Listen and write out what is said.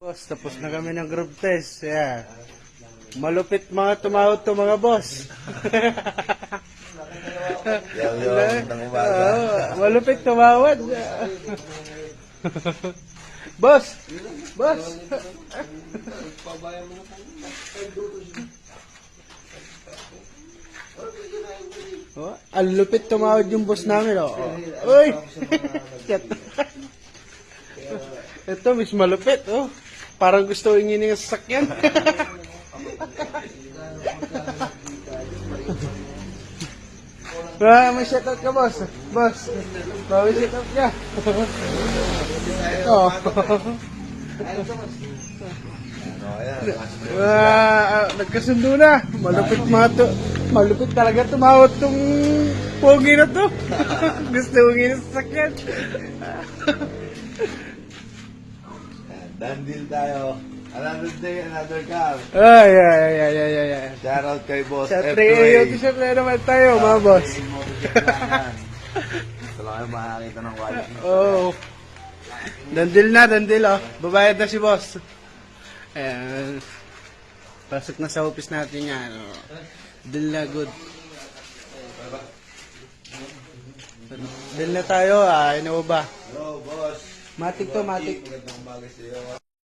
Boss, tapos na kami ng group test. Yeah. Malupit mga tumawad to mga boss. Malupit tumawad. Boss! Boss! Oh, ang lupit tumawad yung boss namin. Oh. Uy! Ito, mas malupit. Oh. Parang gusto ingin ng sasakyan. May shoutout ka, boss. Boss, may shoutout ka. Oh. Nagkasundo na. Malupit talaga tumawad tong pogi na to. Gusto ingin ng sasakyan. Done deal tayo. Another day, another car. Ay. Shout out kay Boss Sa F2A. 3 t-shirt na naman tayo, mga boss. Gusto lang kayo makakita ng quality. Oh. Dandil oh. Babayad na si boss. Ayan. Pasok na sa office natin yan. Oh. Deal na good. Deal na tayo, ano ba? Hello, boss. Matik to, matik. Magandang umaga sa iyo.